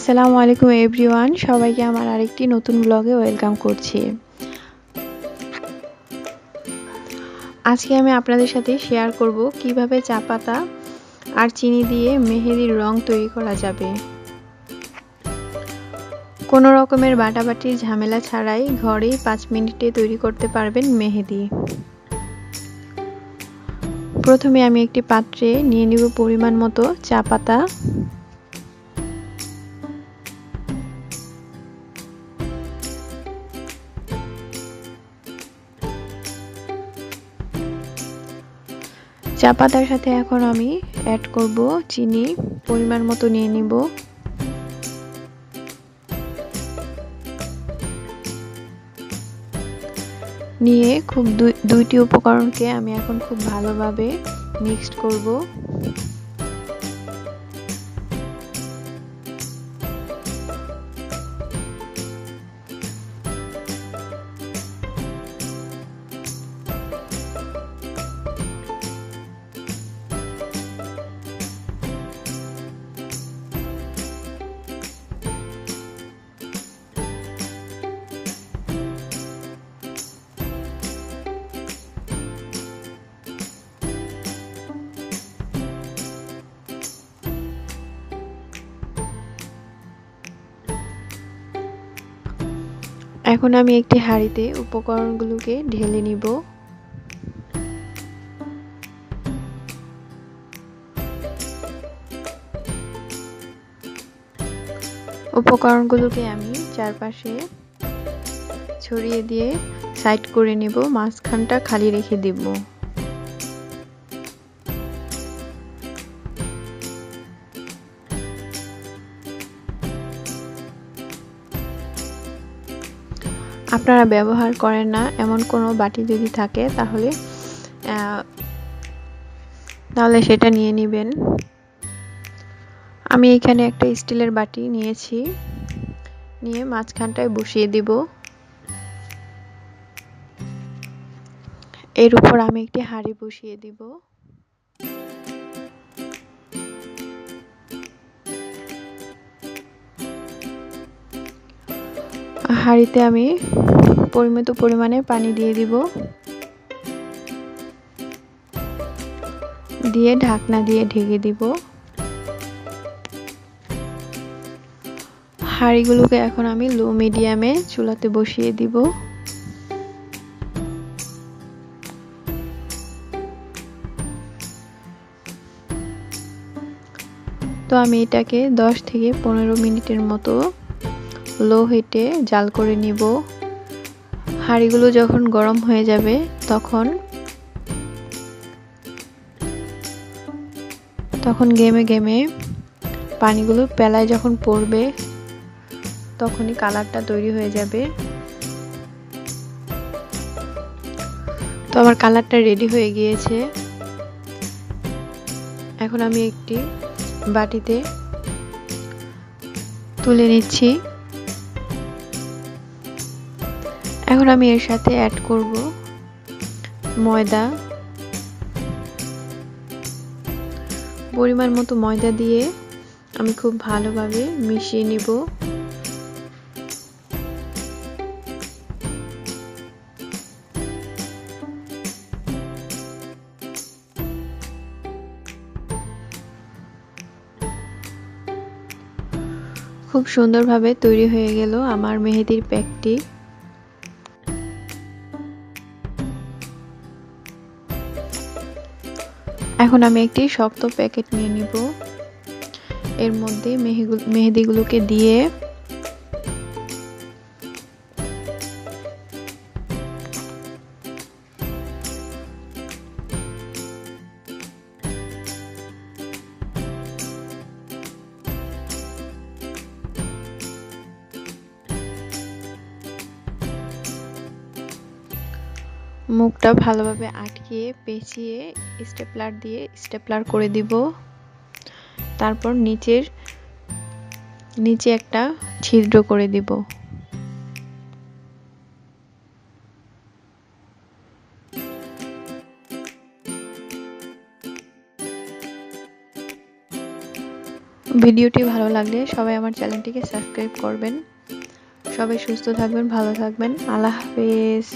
আসসালামু আলাইকুম এভরিওয়ান, সবাইকে আমার আরেকটি নতুন ব্লগে ওয়েলকাম করছি। আজকে আমি আপনাদের সাথে শেয়ার করব কিভাবে চা পাতা আর চিনি দিয়ে মেহেদির রং তৈরি করা যাবে। কোনো রকমের বাটাবাটির ঝামেলা ছাড়াই ঘরেই 5 মিনিটে তৈরি করতে পারবেন মেহেদি। প্রথমে আমি একটি পাত্রে নিয়ে নিব পরিমাণ মতো চা পাতা। চা পাতার সাথে এখন আমি অ্যাড করব চিনি, পরিমাণ মতো নিয়ে নিব। নিয়ে খুব দুইটি উপকরণকে আমি এখন খুব ভালোভাবে মিক্সড করব। এখন আমি একটি হাঁড়িতে উপকরণগুলোকে ঢেলে নিব। উপকরণগুলোকে আমি চারপাশে ছড়িয়ে দিয়ে সাইড করে নিব, মাঝখানটা খালি রেখে দিব। আপনারা ব্যবহার করেন না এমন কোনো বাটি যদি থাকে তাহলে সেটা নিয়ে নেবেন। আমি এখানে একটা স্টিলের বাটি নিয়েছি, নিয়ে মাঝখানটায় বসিয়ে দিব। এর উপর আমি একটি হাঁড়ি বসিয়ে দিব। হাঁড়িতে আমি পরিমিত পরিমাণে পানি দিয়ে দিব, দিয়ে ঢাকনা দিয়ে ঢেকে দিব। হাঁড়িগুলোকে এখন আমি লো মিডিয়ামে চুলাতে বসিয়ে দিব। তো আমি এটাকে 10 থেকে 15 মিনিটের মতো লো হিটে জাল করে নিব। হাঁড়িগুলো যখন গরম হয়ে যাবে তখন গেমে গেমে পানিগুলো পেলায় যখন পড়বে তখনই কালারটা তৈরি হয়ে যাবে। তো আমার কালারটা রেডি হয়ে গিয়েছে। এখন আমি একটি বাটিতে তুলে নিচ্ছি। এখন আমি এর সাথে অ্যাড করব ময়দা। পরিমাণ মতো ময়দা দিয়ে আমি খুব ভালোভাবে মিশিয়ে নিব। খুব সুন্দরভাবে তৈরি হয়ে গেল আমার মেহেদির প্যাকটি। এখন আমি একটি শক্ত প্যাকেট নিয়ে নিব। এর মধ্যে মেহেদিগুলোকে দিয়ে মুখটা ভালোভাবে আটকিয়ে পেঁচিয়ে স্টেপলার দিয়ে স্টেপলার করে দিব। তারপর নিচে একটা ছিদ্র করে দিব। ভিডিওটি ভালো লাগলে সবাই আমার চ্যানেলটিকে সাবস্ক্রাইব করবেন। সবাই সুস্থ থাকবেন, ভালো থাকবেন। আল্লাহ হাফেজ।